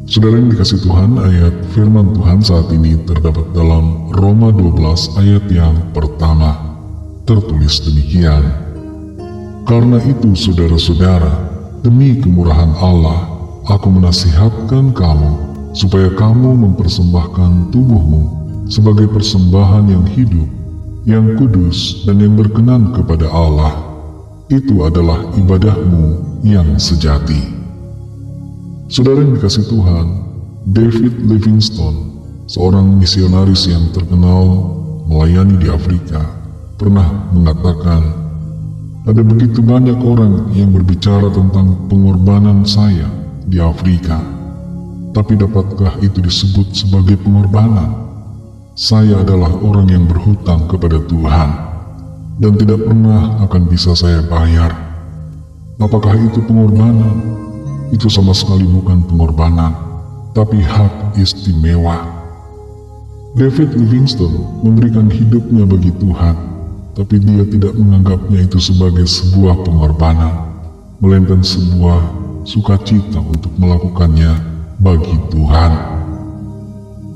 Saudara yang dikasih Tuhan, ayat firman Tuhan saat ini terdapat dalam Roma 12 ayat yang pertama. Tertulis demikian, "Karena itu saudara-saudara, demi kemurahan Allah, aku menasihatkan kamu, supaya kamu mempersembahkan tubuhmu sebagai persembahan yang hidup, yang kudus dan yang berkenan kepada Allah. Itu adalah ibadahmu yang sejati." Saudara yang dikasih Tuhan, David Livingstone, seorang misionaris yang terkenal melayani di Afrika, pernah mengatakan, "Ada begitu banyak orang yang berbicara tentang pengorbanan saya di Afrika. Tapi dapatkah itu disebut sebagai pengorbanan? Saya adalah orang yang berhutang kepada Tuhan, dan tidak pernah akan bisa saya bayar. Apakah itu pengorbanan? Itu sama sekali bukan pengorbanan, tapi hak istimewa." David Livingstone memberikan hidupnya bagi Tuhan, tapi dia tidak menganggapnya itu sebagai sebuah pengorbanan, melainkan sebuah sukacita untuk melakukannya bagi Tuhan.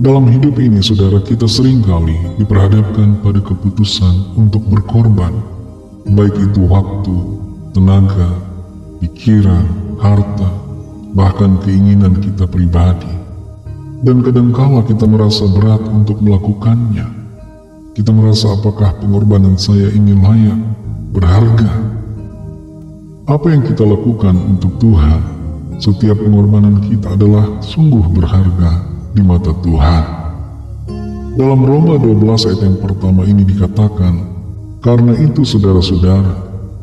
Dalam hidup ini, saudara, kita seringkali diperhadapkan pada keputusan untuk berkorban, baik itu waktu, tenaga, pikiran, harta, bahkan keinginan kita pribadi. Dan kadangkala kita merasa berat untuk melakukannya. Kita merasa, apakah pengorbanan saya ini layak, berharga? Apa yang kita lakukan untuk Tuhan, setiap pengorbanan kita adalah sungguh berharga di mata Tuhan. Dalam Roma 12 ayat yang pertama ini dikatakan, "Karena itu saudara-saudara,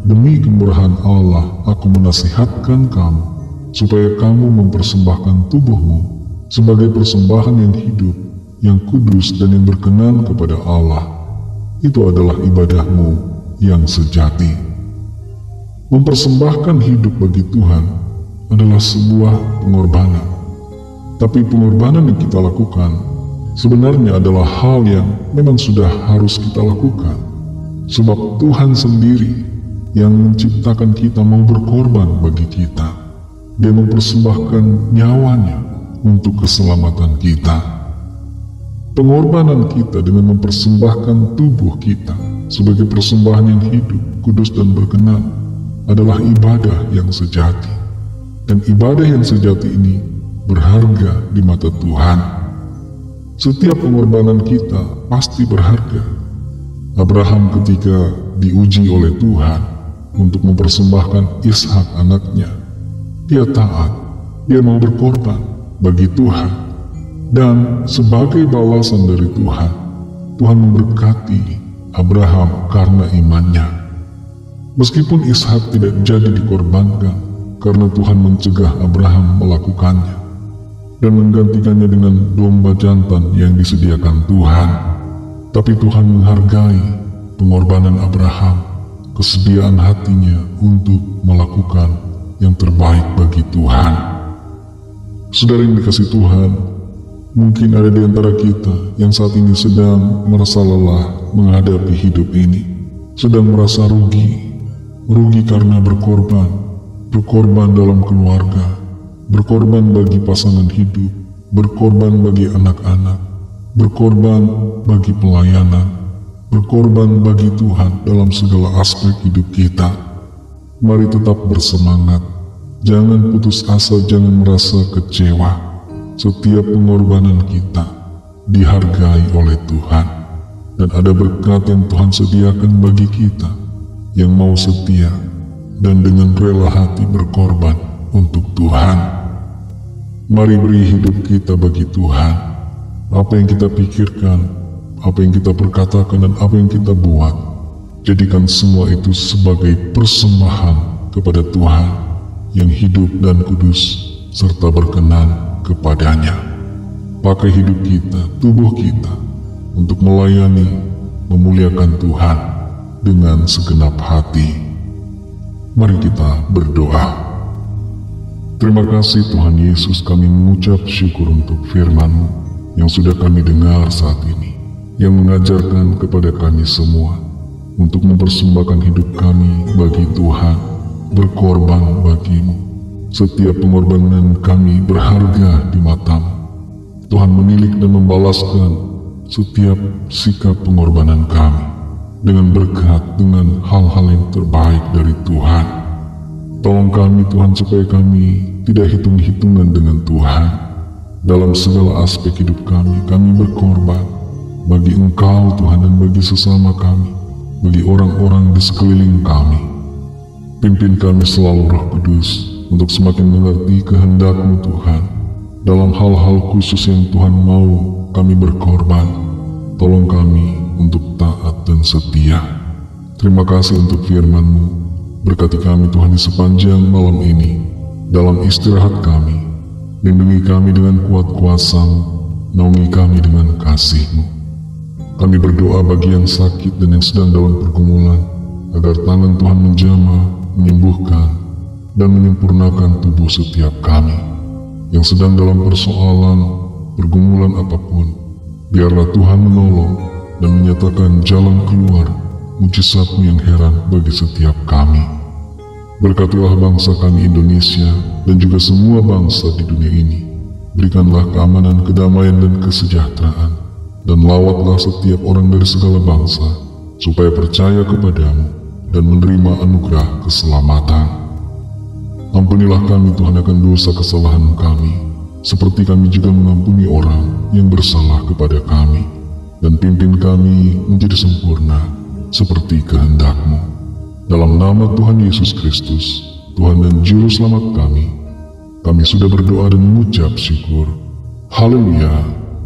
demi kemurahan Allah aku menasihatkan kamu, supaya kamu mempersembahkan tubuhmu sebagai persembahan yang hidup, yang kudus dan yang berkenan kepada Allah. Itu adalah ibadahmu yang sejati." Mempersembahkan hidup bagi Tuhan adalah sebuah pengorbanan. Tapi pengorbanan yang kita lakukan sebenarnya adalah hal yang memang sudah harus kita lakukan. Sebab Tuhan sendiri yang menciptakan kita mau berkorban bagi kita. Dia mempersembahkan nyawanya untuk keselamatan kita. Pengorbanan kita dengan mempersembahkan tubuh kita sebagai persembahan yang hidup, kudus dan berkenan adalah ibadah yang sejati. Dan ibadah yang sejati ini berharga di mata Tuhan. Setiap pengorbanan kita pasti berharga. Abraham ketika diuji oleh Tuhan untuk mempersembahkan Ishak anaknya, dia taat, dia mau berkorban bagi Tuhan. Dan sebagai balasan dari Tuhan, Tuhan memberkati Abraham karena imannya. Meskipun Ishak tidak jadi dikorbankan, karena Tuhan mencegah Abraham melakukannya dan menggantikannya dengan domba jantan yang disediakan Tuhan. Tapi Tuhan menghargai pengorbanan Abraham, kesediaan hatinya untuk melakukan yang terbaik bagi Tuhan. Saudara yang dikasih Tuhan, mungkin ada di antara kita yang saat ini sedang merasa lelah menghadapi hidup ini, sedang merasa rugi karena berkorban dalam keluarga, berkorban bagi pasangan hidup, berkorban bagi anak-anak, berkorban bagi pelayanan, berkorban bagi Tuhan dalam segala aspek hidup kita. Mari tetap bersemangat, jangan putus asa, jangan merasa kecewa. Setiap pengorbanan kita dihargai oleh Tuhan, dan ada berkat yang Tuhan sediakan bagi kita yang mau setia dan dengan rela hati berkorban untuk Tuhan. Mari beri hidup kita bagi Tuhan. Apa yang kita pikirkan, apa yang kita perkatakan, dan apa yang kita buat, jadikan semua itu sebagai persembahan kepada Tuhan yang hidup dan kudus serta berkenan kepadanya. Pakai hidup kita, tubuh kita, untuk melayani, memuliakan Tuhan dengan segenap hati. Mari kita berdoa. Terima kasih Tuhan Yesus, kami mengucap syukur untuk firman-Mu yang sudah kami dengar saat ini, yang mengajarkan kepada kami semua untuk mempersembahkan hidup kami bagi Tuhan, berkorban bagi-Mu. Setiap pengorbanan kami berharga di mata Tuhan menilik dan membalaskan setiap sikap pengorbanan kami dengan berkat dengan hal-hal yang terbaik dari Tuhan. Tolong kami Tuhan supaya kami tidak hitung-hitungan dengan Tuhan. Dalam segala aspek hidup kami berkorban bagi Engkau Tuhan dan bagi sesama kami, bagi orang-orang di sekeliling kami. Pimpin kami selalu Roh Kudus untuk semakin mengerti kehendak-Mu Tuhan. Dalam hal-hal khusus yang Tuhan mau kami berkorban, tolong kami untuk taat dan setia. Terima kasih untuk firman-Mu. Berkati kami Tuhan di sepanjang malam ini. Dalam istirahat kami, lindungi kami dengan kuat kuasa-Mu, naungi kami dengan kasih-Mu. Kami berdoa bagi yang sakit dan yang sedang dalam pergumulan, agar tangan Tuhan menjamah, menyembuhkan, dan menyempurnakan tubuh setiap kami. Yang sedang dalam persoalan, pergumulan apapun, biarlah Tuhan menolong dan menyatakan jalan keluar, mujizat-Mu yang heran bagi setiap kami. Berkatilah bangsa kami Indonesia dan juga semua bangsa di dunia ini. Berikanlah keamanan, kedamaian, dan kesejahteraan, dan lawatlah setiap orang dari segala bangsa, supaya percaya kepadamu dan menerima anugerah keselamatan. Ampunilah kami Tuhan akan dosa kesalahan kami, seperti kami juga mengampuni orang yang bersalah kepada kami, dan pimpin kami menjadi sempurna seperti kehendak-Mu. Dalam nama Tuhan Yesus Kristus, Tuhan dan Juru Selamat kami sudah berdoa dan mengucap syukur. Haleluya.